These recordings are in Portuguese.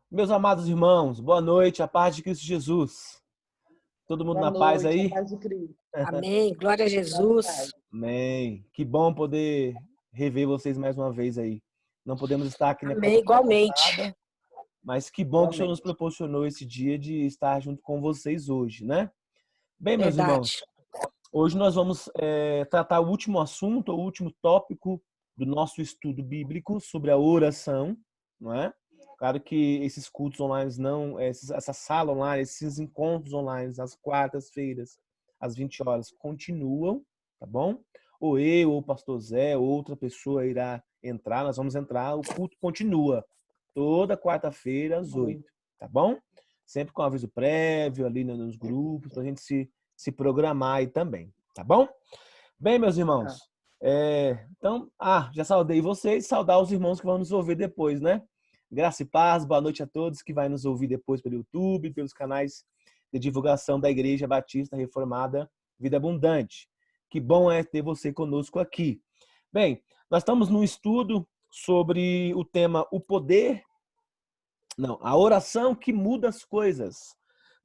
Meus amados irmãos, boa noite, a paz de Cristo Jesus. Todo mundo Boa na paz noite, a aí? paz de Cristo. Amém. Glória a Graças a Jesus. Deus. Amém. Que bom poder rever vocês mais uma vez aí. Não podemos estar aqui na Amém. quarta-feira Igualmente. passada, mas que bom que o Senhor nos Igualmente. proporcionou esse dia de estar junto com vocês hoje, né? Bem, meus Verdade. irmãos, hoje nós vamos tratar o último assunto, o último tópico do nosso estudo bíblico sobre a oração, não é? Claro que esses cultos online, essa sala online, esses encontros online, às quartas-feiras, às 20 horas, continuam, tá bom? Ou eu, ou o pastor Zé, ou outra pessoa irá entrar, nós vamos entrar, o culto continua. Toda quarta-feira, às 8, tá bom? Sempre com aviso prévio ali nos grupos, para a gente se programar aí também, tá bom? Bem, meus irmãos, então, já saudei vocês, saudar os irmãos que vão nos ouvir depois, né? Graça e paz, boa noite a todos que vai nos ouvir depois pelo YouTube, pelos canais de divulgação da Igreja Batista Reformada Vida Abundante. Que bom é ter você conosco aqui. Bem, nós estamos num estudo sobre o tema a oração que muda as coisas,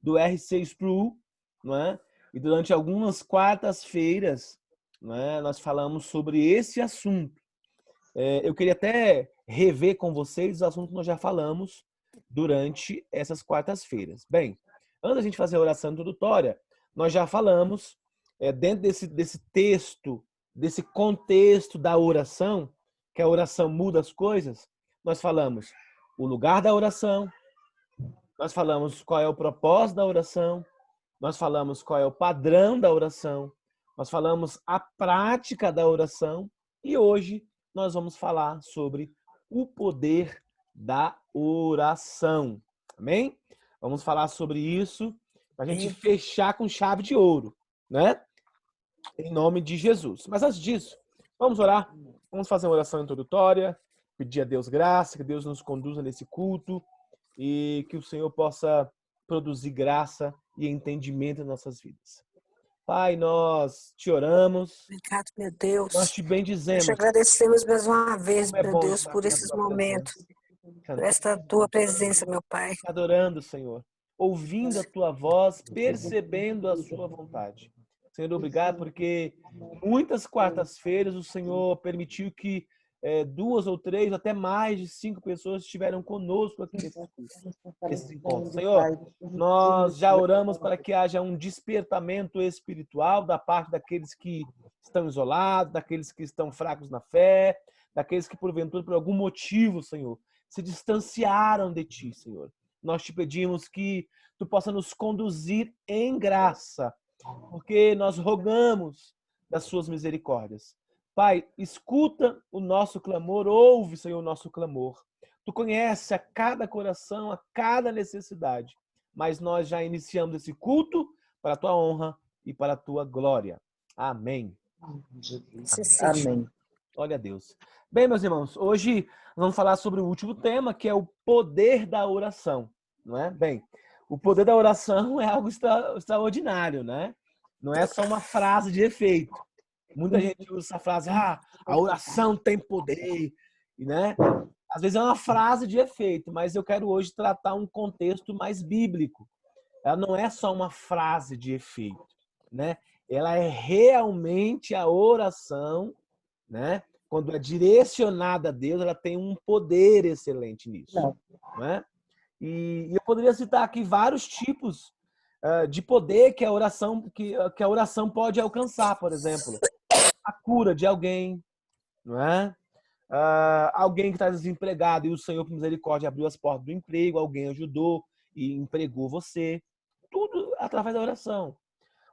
do R.C. Sproul, não é? E durante algumas quartas-feiras, não é, nós falamos sobre esse assunto. Eu queria até rever com vocês o assunto que nós já falamos durante essas quartas-feiras. Bem, antes da gente fazer a oração introdutória, nós já falamos, dentro desse texto, desse contexto da oração, que a oração muda as coisas, nós falamos o lugar da oração, nós falamos qual é o propósito da oração, nós falamos qual é o padrão da oração, nós falamos a prática da oração e hoje nós vamos falar sobre o poder da oração. Amém? Vamos falar sobre isso para a gente fechar com chave de ouro, né? Em nome de Jesus. Mas antes disso, vamos orar. Vamos fazer uma oração introdutória, pedir a Deus graça, que Deus nos conduza nesse culto e que o Senhor possa produzir graça e entendimento em nossas vidas. Pai, nós te oramos, Obrigado, meu nós Deus. te Nós te bendizemos. agradecemos mais uma vez, Como é meu bom Deus, estar por aqui na esses tua momentos, presença, por cantando, esta tua presença, meu Pai. adorando, Senhor, ouvindo a tua voz, percebendo a sua vontade. Senhor, obrigado porque muitas quartas-feiras o Senhor permitiu que 2 ou 3, até mais de 5 pessoas estiveram conosco aqui nesses encontros. Senhor, nós já oramos para que haja um despertamento espiritual da parte daqueles que estão isolados, daqueles que estão fracos na fé, daqueles que, porventura, por algum motivo, Senhor, se distanciaram de Ti, Senhor. Nós te pedimos que Tu possa nos conduzir em graça, porque nós rogamos das Suas misericórdias. Pai, escuta o nosso clamor, ouve, Senhor, o nosso clamor. Tu conheces a cada coração, a cada necessidade, mas nós já iniciamos esse culto para a Tua honra e para a Tua glória. Amém. Amém. Glória a Deus. Bem, meus irmãos, hoje vamos falar sobre o último tema, que é o poder da oração, não é? Bem, o poder da oração é algo extraordinário, né? Não é só uma frase de efeito. Muita gente usa essa frase, a oração tem poder, né? Às vezes é uma frase de efeito, mas eu quero hoje tratar um contexto mais bíblico. Ela não é só uma frase de efeito, né? Ela é realmente a oração, né? Quando é direcionada a Deus, ela tem um poder excelente nisso, né? E eu poderia citar aqui vários tipos de poder que a oração pode alcançar, por exemplo, a cura de alguém, não é? Alguém que está desempregado e o Senhor, por misericórdia, abriu as portas do emprego, alguém ajudou e empregou você. Tudo através da oração.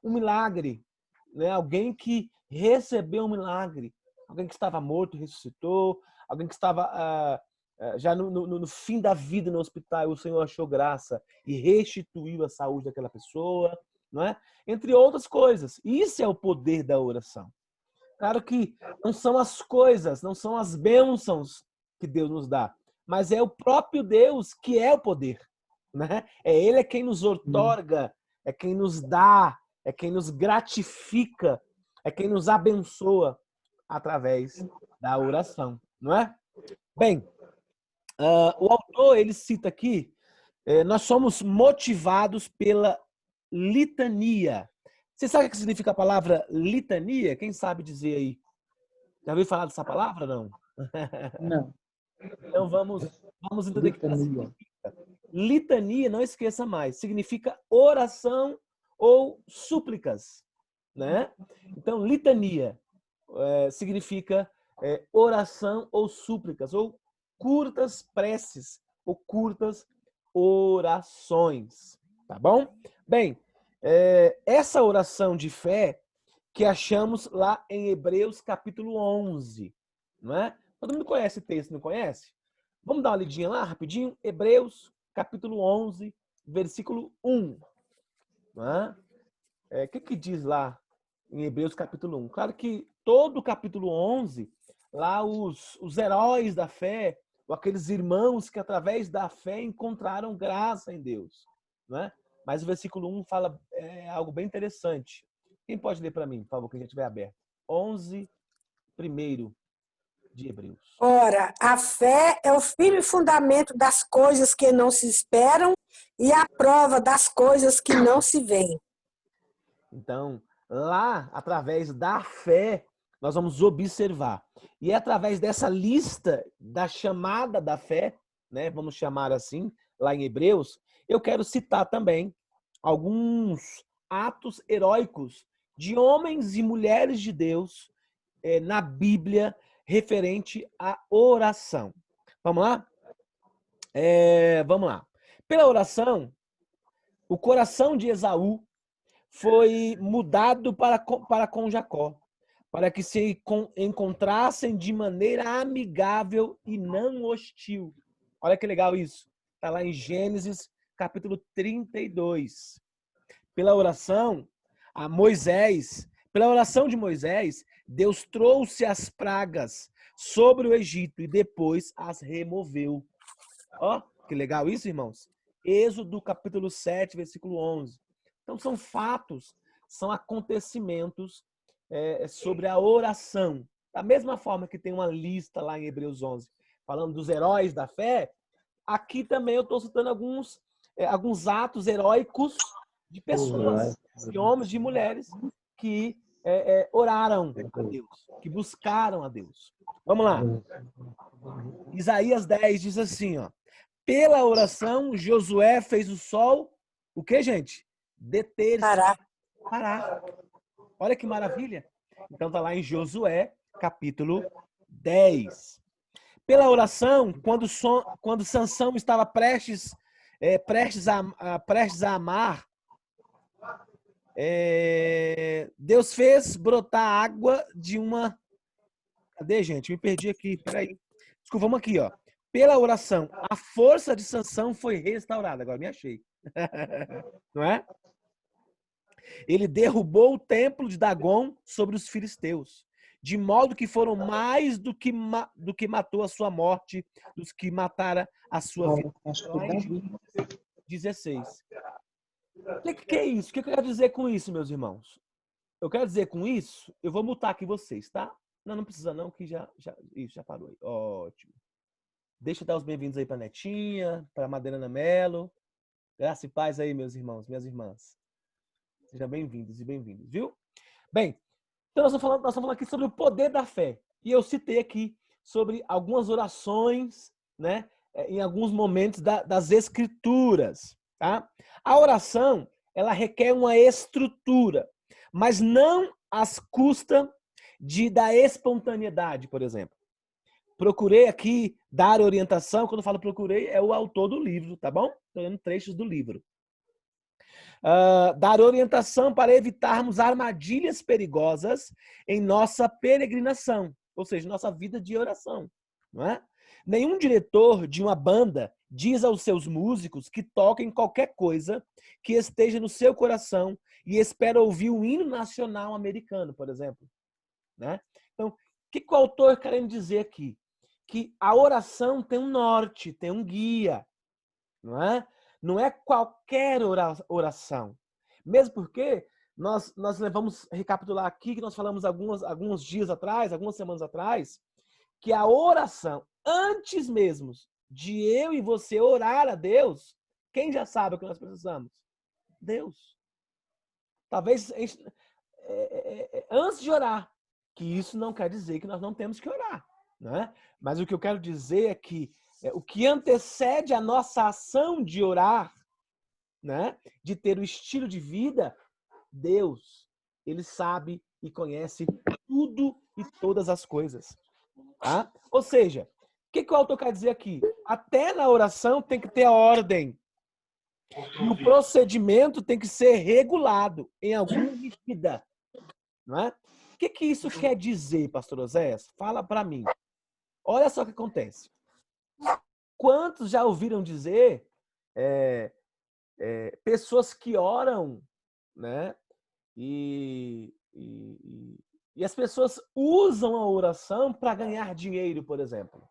Um milagre, né? Alguém que recebeu um milagre, alguém que estava morto ressuscitou, alguém que estava já no fim da vida no hospital, o Senhor achou graça e restituiu a saúde daquela pessoa, não é? Entre outras coisas. Isso é o poder da oração. Claro que não são as coisas, não são as bênçãos que Deus nos dá, mas é o próprio Deus que é o poder, né? Ele quem nos outorga, é quem nos dá, é quem nos gratifica, é quem nos abençoa através da oração, não é? Bem, o autor ele cita aqui nós somos motivados pela litania. Você sabe o que significa a palavra litania? Quem sabe dizer aí? Já ouviu falar dessa palavra, não? Não. Então vamos entender o que ela Litania. significa. Litania, não esqueça mais, significa oração ou súplicas, né? Então, litania significa oração ou súplicas, ou curtas preces, ou curtas orações, tá bom? Bem, essa oração de fé que achamos lá em Hebreus capítulo 11, não é? Todo mundo conhece esse texto, não conhece? Vamos dar uma lidinha lá rapidinho? Hebreus capítulo 11, versículo 1. Não é? O que diz lá em Hebreus capítulo 1? Claro que todo o capítulo 11, lá os heróis da fé, ou aqueles irmãos que através da fé encontraram graça em Deus. Não é? Mas o versículo 1 fala algo bem interessante. Quem pode ler para mim, por favor, quem já estiver aberto? 11, primeiro de Hebreus. Ora, a fé é o firme fundamento das coisas que não se esperam e a prova das coisas que não se veem. Então, lá, através da fé, nós vamos observar. E é através dessa lista da chamada da fé, né, vamos chamar assim, lá em Hebreus, eu quero citar também alguns atos heróicos de homens e mulheres de Deus na Bíblia referente à oração. Vamos lá? Vamos lá. Pela oração, o coração de Esaú foi mudado para com Jacó, para que se encontrassem de maneira amigável e não hostil. Olha que legal isso. Está lá em Gênesis, capítulo 32. Pela oração de Moisés, Deus trouxe as pragas sobre o Egito e depois as removeu. Ó, que legal isso, irmãos. Êxodo capítulo 7, versículo 11. Então, são fatos, são acontecimentos sobre a oração. Da mesma forma que tem uma lista lá em Hebreus 11, falando dos heróis da fé, aqui também eu estou citando alguns atos heróicos de pessoas, de homens, de mulheres, que oraram a Deus, que buscaram a Deus. Vamos lá. Isaías 10 diz assim, ó. Pela oração, Josué fez o sol, o que, gente? Deter-se. Parar. Olha que maravilha. Então tá lá em Josué, capítulo 10. Pela oração, quando Sansão estava prestes a amar, Deus fez brotar água de uma... Cadê, gente? Me perdi aqui, peraí. Desculpa, vamos aqui, ó. Pela oração, a força de Sansão foi restaurada. Agora me achei. Não é? Ele derrubou o templo de Dagon sobre os filisteus, de modo que foram mais do que matou a sua morte, dos que mataram a sua vida. 16. O que é isso? O que eu quero dizer com isso, meus irmãos? Eu quero dizer com isso, eu vou mutar aqui vocês, tá? Não precisa não, que já parou aí. Ótimo. Deixa eu dar os bem-vindos aí para Netinha, para Madalena Melo. Graça e paz aí, meus irmãos, minhas irmãs. Sejam bem-vindos e bem-vindos, viu? Bem, então nós estamos falando aqui sobre o poder da fé. E eu citei aqui sobre algumas orações, né? Em alguns momentos das Escrituras, tá? A oração, ela requer uma estrutura, mas não às custas da espontaneidade, por exemplo. Procurei aqui dar orientação. Quando eu falo procurei, é o autor do livro, tá bom? Estou lendo trechos do livro. Dar orientação para evitarmos armadilhas perigosas em nossa peregrinação, ou seja, nossa vida de oração. Não é? Nenhum diretor de uma banda diz aos seus músicos que toquem qualquer coisa que esteja no seu coração e espera ouvir o hino nacional americano, por exemplo. Né? Então, o que o autor está querendo dizer aqui? Que a oração tem um norte, tem um guia, não é? Não é qualquer oração. Mesmo porque nós vamos recapitular aqui que nós falamos alguns dias atrás, algumas semanas atrás, que a oração, antes mesmo de eu e você orar a Deus, Quem já sabe o que nós precisamos? Deus. Talvez antes de orar, que isso não quer dizer que nós não temos que orar, né? Mas o que eu quero dizer é que o que antecede a nossa ação de orar, né? De ter o estilo de vida, Deus, ele sabe e conhece tudo e todas as coisas. Tá? Ou seja, o que o autor quer dizer aqui? Até na oração tem que ter a ordem. E o procedimento tem que ser regulado em alguma medida. Não é? O que isso quer dizer, pastor Oséias? Fala para mim. Olha só o que acontece. Quantos já ouviram dizer pessoas que oram, né? E as pessoas usam a oração para ganhar dinheiro, por exemplo.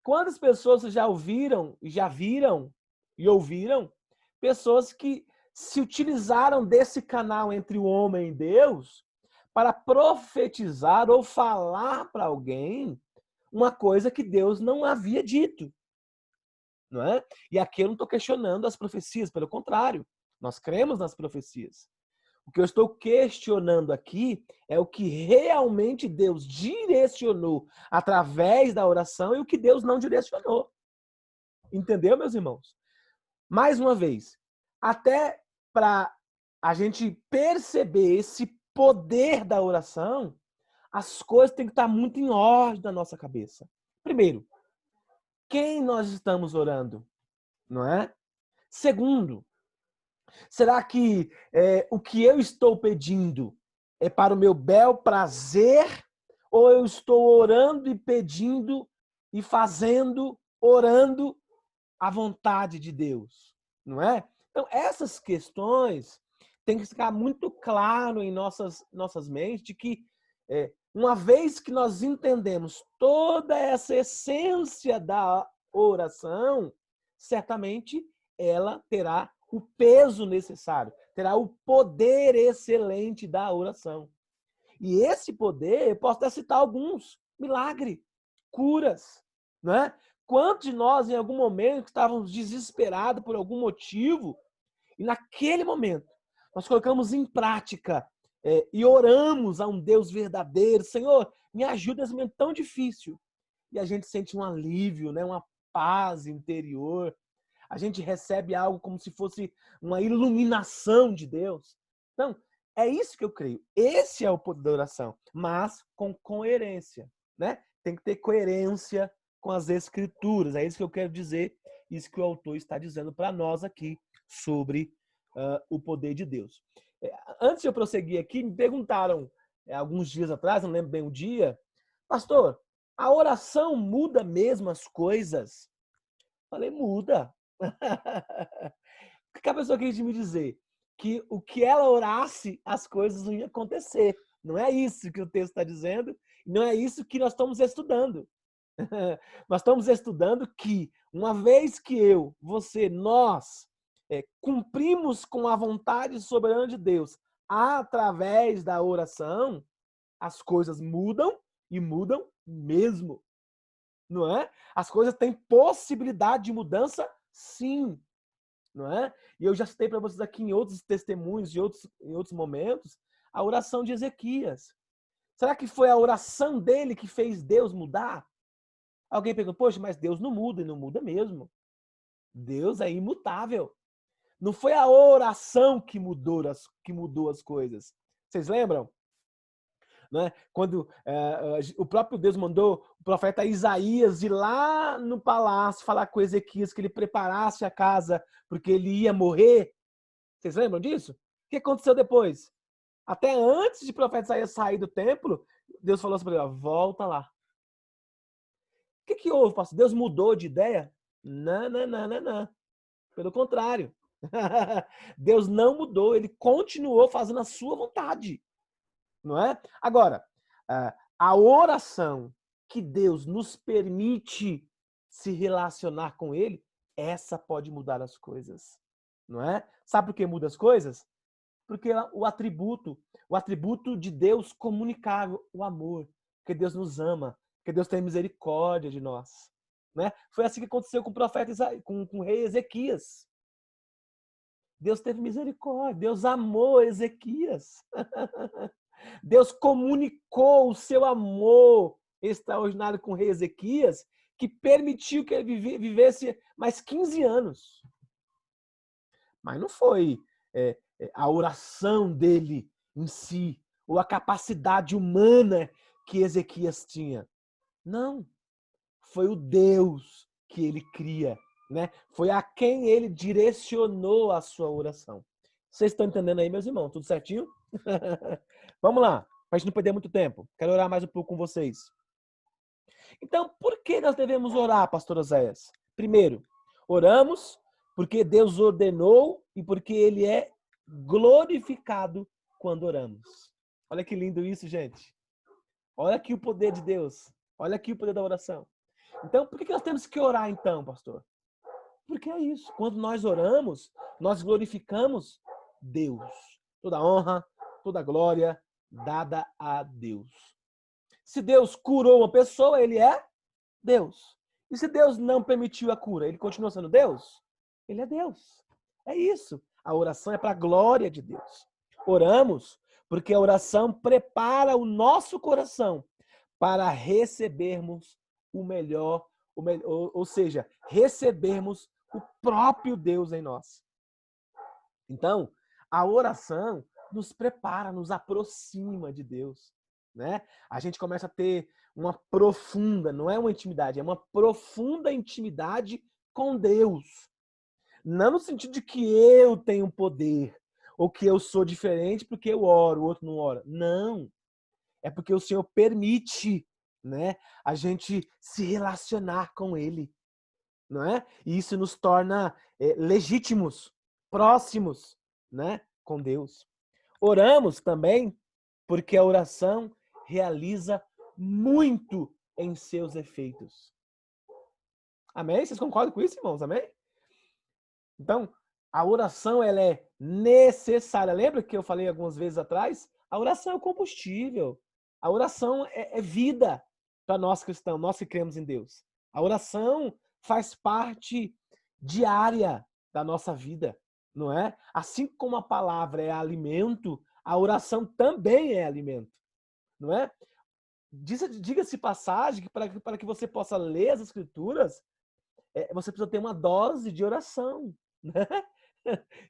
Quantas pessoas já ouviram, já viram e ouviram pessoas que se utilizaram desse canal entre o homem e Deus para profetizar ou falar para alguém uma coisa que Deus não havia dito, não é? E aqui eu não estou questionando as profecias, pelo contrário, nós cremos nas profecias. O que eu estou questionando aqui é o que realmente Deus direcionou através da oração e o que Deus não direcionou. Entendeu, meus irmãos? Mais uma vez, até para a gente perceber esse poder da oração, as coisas têm que estar muito em ordem na nossa cabeça. Primeiro, quem nós estamos orando, não é? Segundo, será que o que eu estou pedindo é para o meu bel prazer? Ou eu estou orando e pedindo e fazendo, orando a vontade de Deus? Não é? Então, essas questões têm que ficar muito claro em nossas mentes de que, uma vez que nós entendemos toda essa essência da oração, certamente ela terá o peso necessário, terá o poder excelente da oração. E esse poder, eu posso até citar alguns: milagre, curas, né? Quantos de nós, em algum momento, estávamos desesperados por algum motivo, e naquele momento, nós colocamos em prática e oramos a um Deus verdadeiro: Senhor, me ajuda nesse momento tão difícil. E a gente sente um alívio, né? Uma paz interior. A gente recebe algo como se fosse uma iluminação de Deus. Então, é isso que eu creio. Esse é o poder da oração, mas com coerência, né? Tem que ter coerência com as escrituras. É isso que eu quero dizer, isso que o autor está dizendo para nós aqui sobre o poder de Deus. Antes de eu prosseguir aqui, me perguntaram alguns dias atrás, não lembro bem o dia, pastor, a oração muda mesmo as coisas? Falei, muda. O que a pessoa quis me dizer? Que o que ela orasse, as coisas não iam acontecer. Não é isso que o texto está dizendo, não é isso que nós estamos estudando. Nós estamos estudando que, uma vez que nós cumprimos com a vontade soberana de Deus através da oração, as coisas mudam e mudam mesmo. Não é? As coisas têm possibilidade de mudança, sim. Não é? E eu já citei para vocês aqui em outros testemunhos, em outros momentos, a oração de Ezequias. Será que foi a oração dele que fez Deus mudar? Alguém perguntou, poxa, mas Deus não muda, e não muda mesmo. Deus é imutável. Não foi a oração que mudou as coisas. Vocês lembram? Não é? Quando o próprio Deus mandou o profeta Isaías ir lá no palácio falar com Ezequias que ele preparasse a casa porque ele ia morrer. Vocês lembram disso? O que aconteceu depois? Até antes de o profeta Isaías sair do templo, Deus falou assim para ele, volta lá. O que houve, pastor? Deus mudou de ideia? Não. Pelo contrário. Deus não mudou, ele continuou fazendo a sua vontade. Não é? Agora, a oração que Deus nos permite se relacionar com ele, essa pode mudar as coisas. Não é? Sabe por que muda as coisas? Porque o atributo de Deus comunicável, o amor, porque Deus nos ama, porque Deus tem misericórdia de nós. né? Foi assim que aconteceu com o profeta com o rei Ezequias. Deus teve misericórdia, Deus amou Ezequias. Deus comunicou o seu amor extraordinário com o rei Ezequias, que permitiu que ele vivesse mais 15 anos. Mas não foi a oração dele em si, ou a capacidade humana que Ezequias tinha. Não. Foi o Deus que ele cria, né? Foi a quem ele direcionou a sua oração. Vocês estão entendendo aí, meus irmãos? Tudo certinho? Vamos lá, para a gente não perder muito tempo. Quero orar mais um pouco com vocês. Então, por que nós devemos orar, pastor Oséias? Primeiro, oramos porque Deus ordenou e porque ele é glorificado quando oramos. Olha que lindo isso, gente. Olha aqui o poder de Deus. Olha aqui o poder da oração. Então, por que nós temos que orar então, pastor? Porque é isso. Quando nós oramos, nós glorificamos Deus. Toda honra, toda glória dada a Deus. Se Deus curou uma pessoa, ele é Deus. E se Deus não permitiu a cura, ele continua sendo Deus? Ele é Deus. É isso. A oração é para a glória de Deus. Oramos porque a oração prepara o nosso coração para recebermos o melhor, ou seja, recebermos o próprio Deus em nós. Então, a oração nos prepara, nos aproxima de Deus, né? A gente começa a ter uma profunda, não é uma intimidade, é uma profunda intimidade com Deus. Não no sentido de que eu tenho poder, ou que eu sou diferente porque eu oro, o outro não ora. Não. É porque o Senhor permite, né, a gente se relacionar com Ele, não é? E isso nos torna legítimos, próximos, né, com Deus. Oramos também porque a oração realiza muito em seus efeitos. Amém? Vocês concordam com isso, irmãos? Amém? Então, a oração ela é necessária. Lembra que eu falei algumas vezes atrás? A oração é o combustível. A oração é vida para nós cristãos, nós que cremos em Deus. A oração faz parte diária da nossa vida, não é? Assim como a palavra é alimento, a oração também é alimento, não é? Diga-se passagem que para que você possa ler as Escrituras, você precisa ter uma dose de oração, né?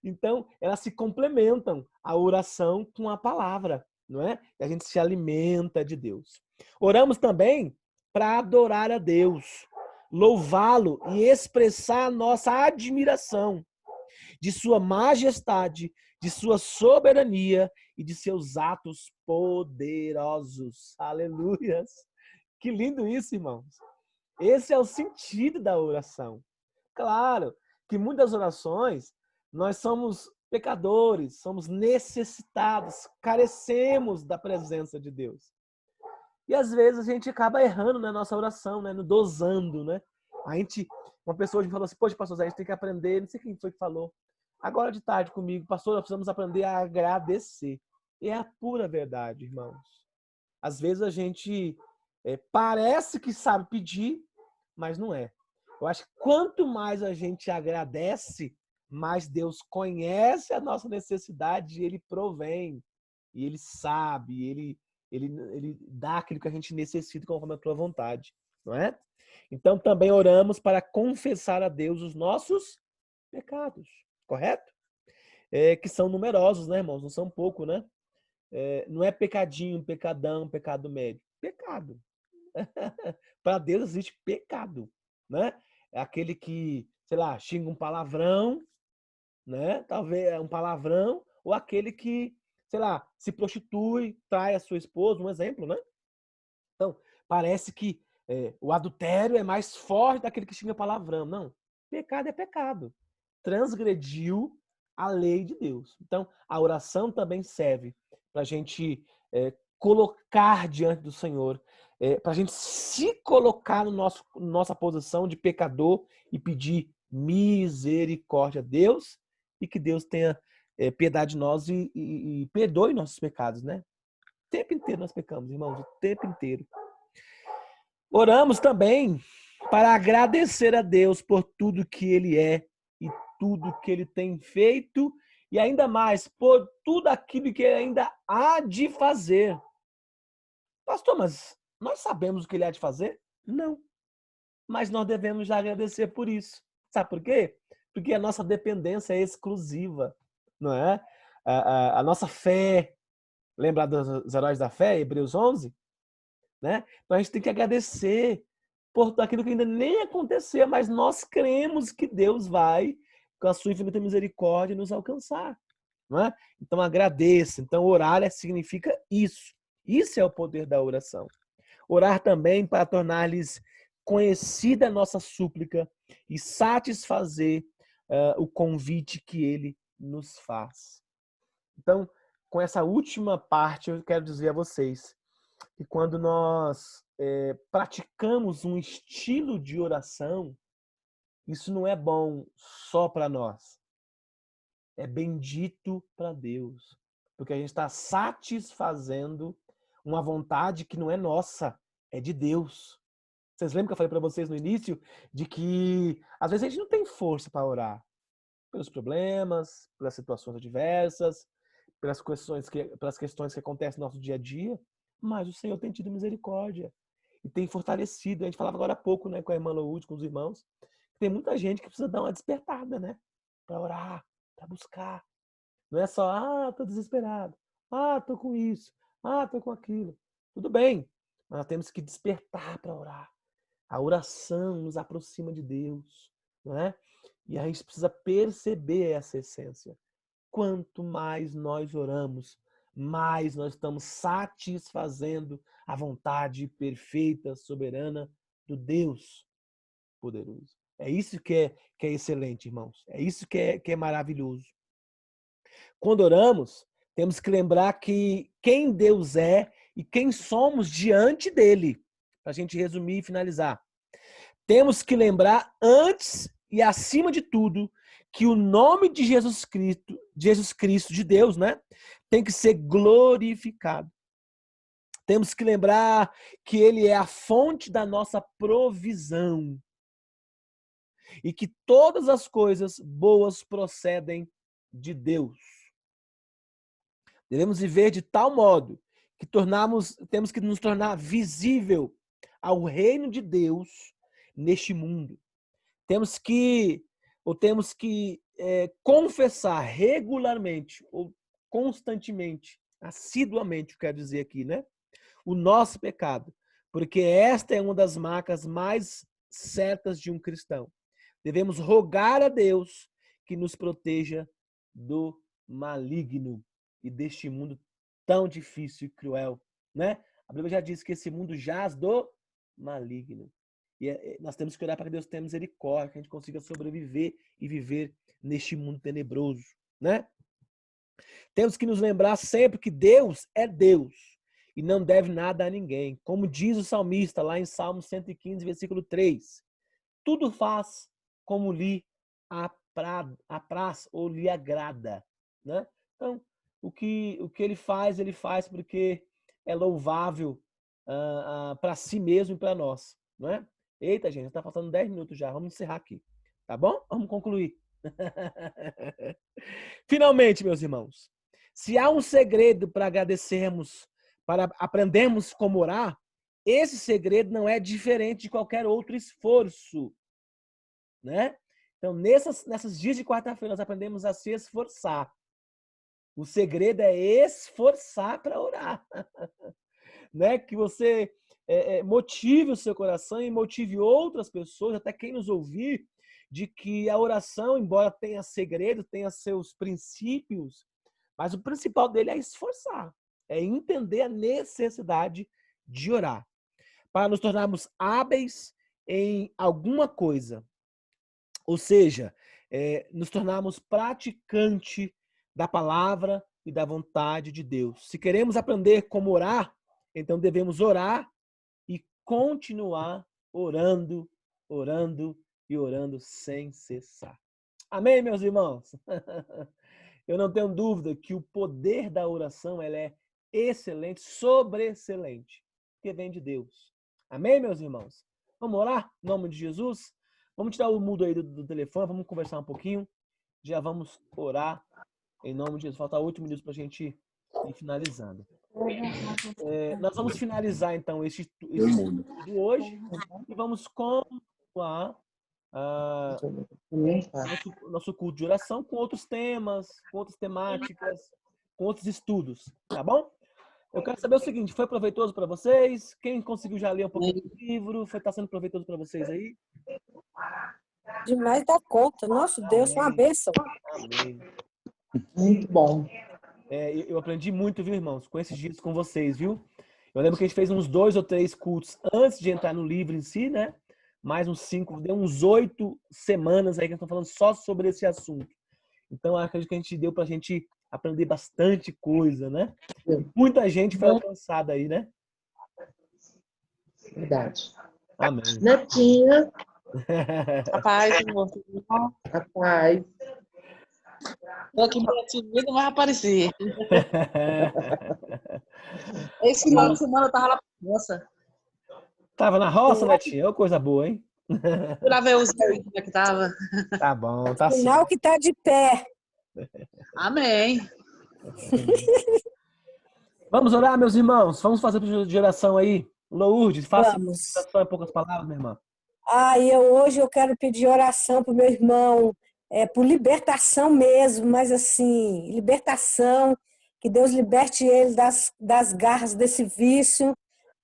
Então, elas se complementam, a oração com a palavra, não é? E a gente se alimenta de Deus. Oramos também para adorar a Deus, louvá-lo e expressar a nossa admiração de sua majestade, de sua soberania e de seus atos poderosos. Aleluias! Que lindo isso, irmãos! Esse é o sentido da oração. Claro que muitas orações nós somos pecadores, somos necessitados, carecemos da presença de Deus. E às vezes a gente acaba errando na nossa oração, né? No dosando, né? Uma pessoa me falou assim, poxa, pastor Zé, a gente tem que aprender, não sei quem foi que falou, agora de tarde comigo, pastor, nós precisamos aprender a agradecer. E é a pura verdade, irmãos. Às vezes a gente parece que sabe pedir, mas não é. Eu acho que quanto mais a gente agradece, mais Deus conhece a nossa necessidade e Ele provém. E Ele sabe, Ele dá aquilo que a gente necessita conforme a tua vontade, não é? Então também oramos para confessar a Deus os nossos pecados, correto? Que são numerosos, né, irmãos? Não são pouco, né? Não é pecadinho, pecadão, pecado médio. Pecado. Para Deus existe pecado, né? É aquele que, sei lá, xinga um palavrão, né? Talvez é um palavrão, ou aquele que, sei lá, se prostitui, trai a sua esposa, um exemplo, né? Então, parece que o adultério é mais forte daquele que xinga palavrão. Não, pecado é pecado. Transgrediu a lei de Deus. Então, a oração também serve para a gente colocar diante do Senhor, para a gente se colocar no nossa posição de pecador e pedir misericórdia a Deus e que Deus tenha piedade de nós e perdoe nossos pecados, né? O tempo inteiro nós pecamos, irmãos, o tempo inteiro. Oramos também para agradecer a Deus por tudo que Ele é e tudo que Ele tem feito e ainda mais por tudo aquilo que Ele ainda há de fazer. Pastor, mas nós sabemos o que Ele há de fazer? Não. Mas nós devemos já agradecer por isso. Sabe por quê? Porque a nossa dependência é exclusiva, não é? A nossa fé, lembra dos heróis da fé, Hebreus 11? Né? Então a gente tem que agradecer por aquilo que ainda nem aconteceu, mas nós cremos que Deus vai, com a sua infinita misericórdia, nos alcançar. Não é? Então agradeça. Então orar significa isso. Isso é o poder da oração. Orar também para tornar-lhes conhecida a nossa súplica e satisfazer o convite que ele nos faz. Então, com essa última parte, eu quero dizer a vocês que quando nós praticamos um estilo de oração, isso não é bom só para nós. É bendito para Deus. Porque a gente está satisfazendo uma vontade que não é nossa, é de Deus. Vocês lembram que eu falei para vocês no início de que às vezes a gente não tem força para orar pelos problemas, pelas situações adversas, pelas questões que acontecem no nosso dia a dia, mas o Senhor tem tido misericórdia e tem fortalecido. A gente falava agora há pouco, né, com a irmã Lourdes, com os irmãos, que tem muita gente que precisa dar uma despertada, né, para orar, para buscar. Não é só, tô desesperado, tô com isso, tô com aquilo. Tudo bem, mas nós temos que despertar para orar. A oração nos aproxima de Deus, não é? E a gente precisa perceber essa essência. Quanto mais nós oramos, mais nós estamos satisfazendo a vontade perfeita, soberana do Deus poderoso. É isso que é excelente, irmãos. É isso que é maravilhoso. Quando oramos, temos que lembrar que quem Deus é e quem somos diante dele. Para a gente resumir e finalizar. Temos que lembrar antes e acima de tudo que o nome de Jesus Cristo de Deus, né, tem que ser glorificado. Temos que lembrar que ele é a fonte da nossa provisão e que todas as coisas boas procedem de Deus. Devemos viver de tal modo que temos que nos tornar visível ao reino de Deus neste mundo. Temos que confessar regularmente ou constantemente, assiduamente, quero dizer aqui, né? O nosso pecado, porque esta é uma das marcas mais certas de um cristão. Devemos rogar a Deus que nos proteja do maligno e deste mundo tão difícil e cruel, né? A Bíblia já diz que esse mundo jaz do maligno. E nós temos que orar para que Deus tenha misericórdia, que a gente consiga sobreviver e viver neste mundo tenebroso, né? Temos que nos lembrar sempre que Deus é Deus e não deve nada a ninguém. Como diz o salmista lá em Salmo 115, versículo 3. Tudo faz como lhe apraz ou lhe agrada, né? Então, o que ele faz porque é louvável para si mesmo e para nós, não é? Eita, gente, está faltando 10 minutos já. Vamos encerrar aqui. Tá bom? Vamos concluir. Finalmente, meus irmãos, se há um segredo para agradecermos, para aprendermos como orar, esse segredo não é diferente de qualquer outro esforço, né? Então, nesses dias de quarta-feira, nós aprendemos a se esforçar. O segredo é esforçar para orar. Né? Que você motive o seu coração e motive outras pessoas, até quem nos ouvir, de que a oração, embora tenha segredo, tenha seus princípios, mas o principal dele é esforçar, é entender a necessidade de orar, para nos tornarmos hábeis em alguma coisa. Ou seja, nos tornarmos praticante da palavra e da vontade de Deus. Se queremos aprender como orar, então devemos orar e continuar orando, orando e orando sem cessar. Amém, meus irmãos? Eu não tenho dúvida que o poder da oração ela é excelente, sobreexcelente, porque vem de Deus. Amém, meus irmãos? Vamos orar? Em nome de Jesus? Vamos tirar o mudo aí do telefone, vamos conversar um pouquinho. Já vamos orar em nome de Jesus. Falta 8 minutos para a gente ir finalizando. Nós vamos finalizar, então, esse estudo hoje e vamos continuar nosso culto de oração com outros temas, com outras temáticas, com outros estudos, tá bom? Eu quero saber o seguinte, foi proveitoso para vocês? Quem conseguiu já ler um pouquinho do livro? Está sendo proveitoso para vocês aí? Demais da conta. Nosso Deus, foi uma bênção. Amém. Muito bom. Eu aprendi muito, viu, irmãos, com esses dias com vocês, viu? Eu lembro que a gente fez uns 2 ou 3 cultos antes de entrar no livro em si, né? Mais uns 5, deu uns 8 semanas aí que nós estamos falando só sobre esse assunto. Então, eu acredito que a gente deu pra gente aprender bastante coisa, né? Muita gente foi alcançada aí, né? Verdade. Amém. Netinha. Rapaz, amor, Rapaz. tô aqui meio tímida, não vai aparecer. Esse final de semana eu tava lá pra roça. Tava na roça, Netinha? Ô, coisa boa, hein? Fui lá ver os velhos como é que tava. Tá bom, tá Sinal certo. que está de pé. Amém. Vamos orar, meus irmãos? Vamos fazer pedido de oração aí? Lourdes, faça Vamos. oração em poucas palavras, minha irmã. Hoje eu quero pedir oração para o meu irmão, por libertação mesmo, mas assim, libertação, que Deus liberte ele das garras desse vício,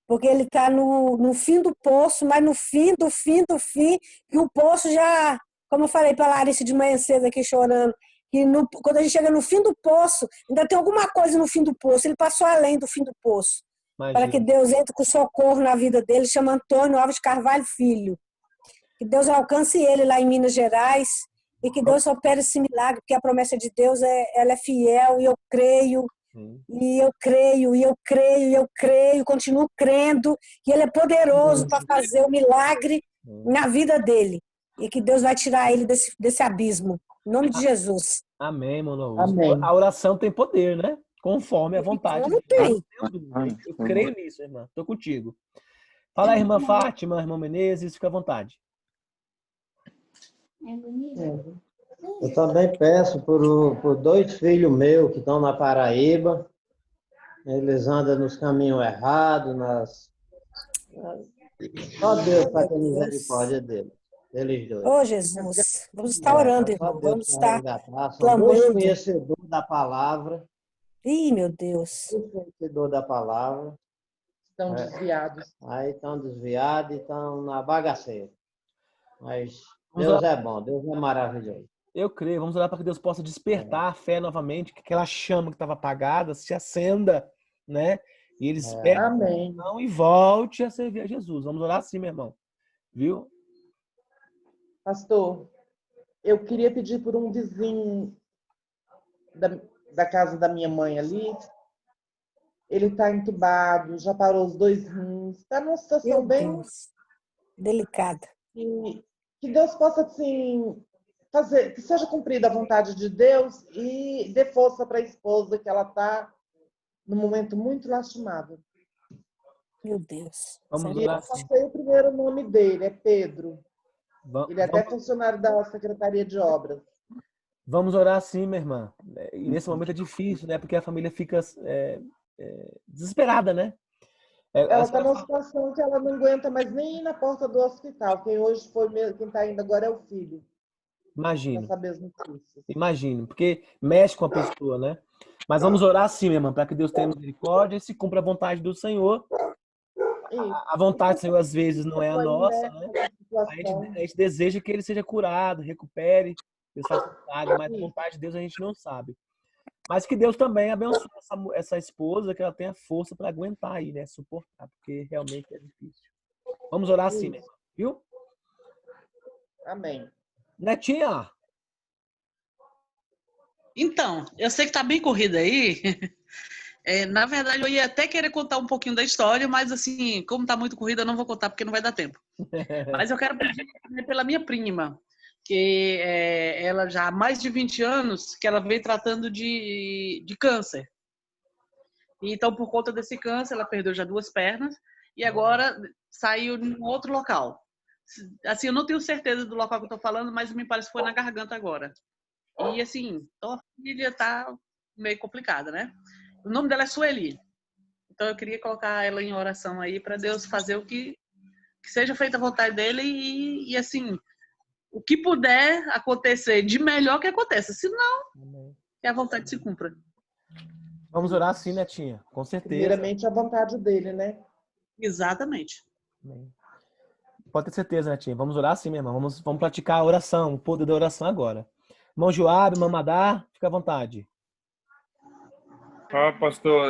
porque ele está no fim do poço, mas no fim do fim do fim, que o poço já, como eu falei para a Larissa de manhã cedo aqui chorando, que quando a gente chega no fim do poço, ainda tem alguma coisa no fim do poço, ele passou além do fim do poço. Para que Imagina. Deus entre com socorro na vida dele, chama Antônio Alves Carvalho Filho. Que Deus alcance ele lá em Minas Gerais e que Deus opere esse milagre, porque a promessa de Deus ela é fiel e eu creio, e eu creio, e eu creio, e eu creio, continuo crendo que ele é poderoso para fazer o milagre na vida dele e que Deus vai tirar ele desse abismo. Em nome de Jesus. Amém, mano. Amém. A oração tem poder, né? Conforme a vontade Como de Deus. tem? Não tenho dúvida. Eu creio nisso, irmã. Tô contigo. Fala aí, irmã Fátima, irmão Menezes, fica à vontade. Eu também peço por 2 filhos meus que estão na Paraíba. Eles andam nos caminhos errados, só Deus para ter misericórdia deles. Eles dois. Ô, Jesus, vamos estar orando, Só irmão. Deus Vamos para estar resgatar. São 2 clamando. conhecedores da palavra. Ih, meu Deus. 2 conhecedores da palavra. Estão desviados. Aí estão desviados e estão na bagaceira. Mas Deus é bom, Deus é maravilhoso. Eu creio. Vamos orar para que Deus possa despertar a fé novamente, que aquela chama que estava apagada se acenda, né? E eles pegam Amém. e volte a servir a Jesus. Vamos orar assim, meu irmão. Viu? Pastor, eu queria pedir por um vizinho da casa da minha mãe ali. Ele está entubado, já parou os 2 rins. Está numa situação Meu bem... Deus. Delicada. Que Deus possa, assim, fazer, que seja cumprida a vontade de Deus e dê força para a esposa, que ela está num momento muito lastimado. Meu Deus. Vamos E eu orar assim. passei o primeiro nome dele, é Pedro. Ele é até Vamos, funcionário da Secretaria de Obras. vamos orar assim, minha irmã. E nesse momento é difícil, né? Porque a família fica desesperada, né? Ela está numa situação que ela não aguenta mais nem ir na porta do hospital. Quem hoje foi mesmo, quem está indo agora é o filho. Imagino. Para saber as notícias. Imagino, porque mexe com a pessoa, né? Mas vamos orar assim, minha irmã, para que Deus tenha misericórdia e se cumpra a vontade do Senhor. A vontade do Senhor, às vezes, não é a nossa, né? A gente deseja que ele seja curado, recupere, Deus faça milagre, mas a vontade de Deus a gente não sabe. Mas que Deus também abençoe essa esposa, que ela tenha força para aguentar aí, né? Suportar, porque realmente é difícil. Vamos orar assim, minha irmã, viu? Amém. Netinha! Então, eu sei que tá bem corrida aí. Na verdade, eu ia até querer contar um pouquinho da história, mas assim, como tá muito corrida, eu não vou contar porque não vai dar tempo. Mas eu quero pedir pela minha prima, que ela já há mais de 20 anos que ela veio tratando de câncer. Então, por conta desse câncer, ela perdeu já 2 pernas e agora saiu em outro local. Assim, eu não tenho certeza do local que eu tô falando, mas me parece que foi na garganta agora. E assim, então a família tá meio complicada, né? O nome dela é Sueli. Então eu queria colocar ela em oração aí para Deus fazer o que seja feita a vontade dele e assim, o que puder acontecer de melhor que aconteça. Se não, que a vontade se cumpra. Vamos orar sim, Netinha. Com certeza. Primeiramente a vontade dele, né? Exatamente. Pode ter certeza, Netinha. Vamos orar sim, minha irmã. Vamos praticar a oração, o poder da oração agora. Irmão Joab, irmã Madá, fica à vontade. Pastor,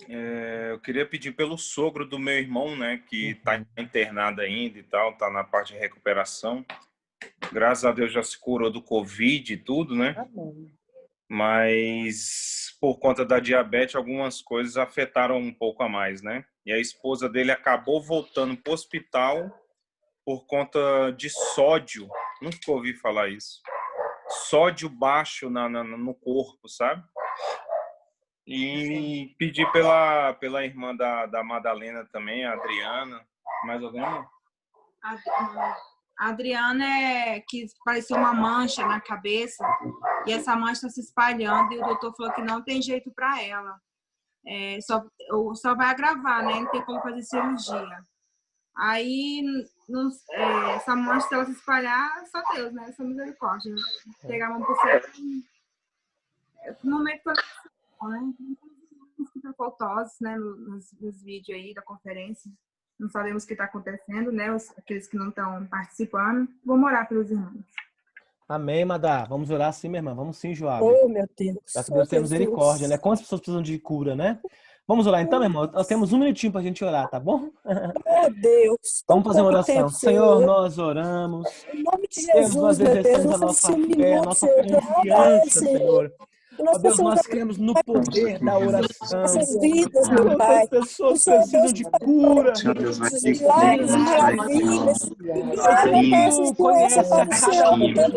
eu queria pedir pelo sogro do meu irmão, né, que está internado ainda e tal, está na parte de recuperação. Graças a Deus já se curou do Covid e tudo, né? Amém. Mas por conta da diabetes, algumas coisas afetaram um pouco a mais, né? E a esposa dele acabou voltando para o hospital por conta de sódio. Nunca ouvi falar isso. Sódio baixo no corpo, sabe? E pedir pela irmã da Madalena também, a Adriana. Mais alguém? A Adriana que parecia uma mancha na cabeça e essa mancha está se espalhando e o doutor falou que não tem jeito para ela. Só vai agravar, né? Não tem como fazer cirurgia. Aí, essa mancha, se ela se espalhar, só Deus, né? Essa misericórdia. Né? Pegar uma pessoa. No momento foi né? Faltosos, né? Nos vídeos aí da conferência. Não sabemos o que está acontecendo, né? Aqueles que não estão participando. Vamos orar pelos irmãos. Amém, Madá. Vamos orar sim, minha irmã. Vamos sim, Joab. Oh, meu Deus. Graças a Deus tenha misericórdia, né? Quantas pessoas precisam de cura, né? Vamos orar então, meu irmão? Nós temos um minutinho para a gente orar, tá bom? Oh, Deus. Vamos fazer uma oração. Tempo, Senhor, nós oramos. Em nome de Deus, nós Jesus, meu Deus, exercemos a nós nossa estamos fé, a minutos, nossa Senhor. confiança, Senhor. Ó Deus, nós precisamos cremos no poder da oração. nossas vidas, meu Pai. Quantas pessoas O Senhor precisam Deus de que cura. esses milagres e maravilhas. Pai, Levantar essas tu doenças conhece a para o cada Senhor, um, meu Deus.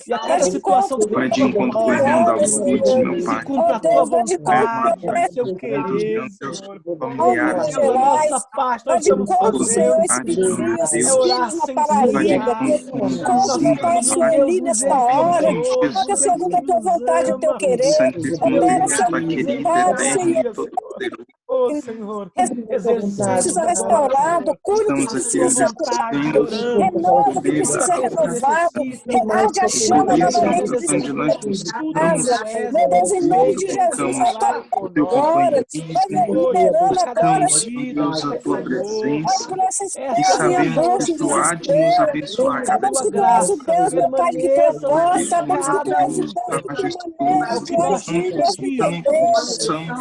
e a cada situação do Vai de encontro com o irmão da Lourdes, meu pai. cumpra a tua Deus, vai de vontade, encontro, o seu querer, Senhor. familiares, Deus, a nossa parte, nós vai de estamos encontro, Senhor, fazendo. esse pedido, esses É orar filhos na sem Paraíba. cessar. Encontro, meu Pai, Nós Senhor, somos um ali Deus nesta hora. misericordioso, Haga segundo a tua Deus que nos vontade, o teu ama. querer. Opera, Senhor, vontade, Senhor. Oh, Senhor, exercemos Precisa a restaurado, cura o que Estamos aqui precisa ser vontade, curado, oramos, renova o que precisa ser renovado, arde a chama novamente desse casa. Meu Deus, em nome de Jesus, vai agora, vai liberando agora, Senhor. Vai por essa esposa em angústia, desespero. Sabemos que tu és o Deus, meu Pai, que perdoa. Sabemos que tu és o Deus que permanece, de agir, Deus que intervém.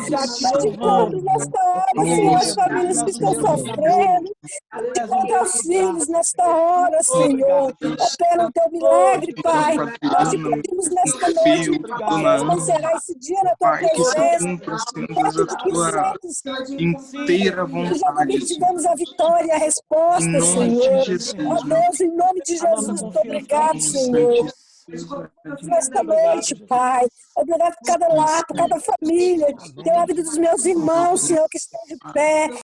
já te Vai de encontro louvamos. nesta hora, Senhor, as famílias que estão sofrendo. Vai de encontro aos filhos nesta hora, Senhor. Opera o teu milagre, Pai. Nós te pedimos nesta noite, Deus, quando será esse dia na tua Pai, que se presença. cumpra, Senhor, a tua inteira Que já também vontade, tivemos a vitória, a em resposta, nome de Senhor. Jesus, Ó Deus, em nome de Jesus, muito obrigado, Senhor. Nesta noite, Pai. Obrigado por cada lar, por cada família. Pela vida dos meus irmãos, Senhor, que estão de pé.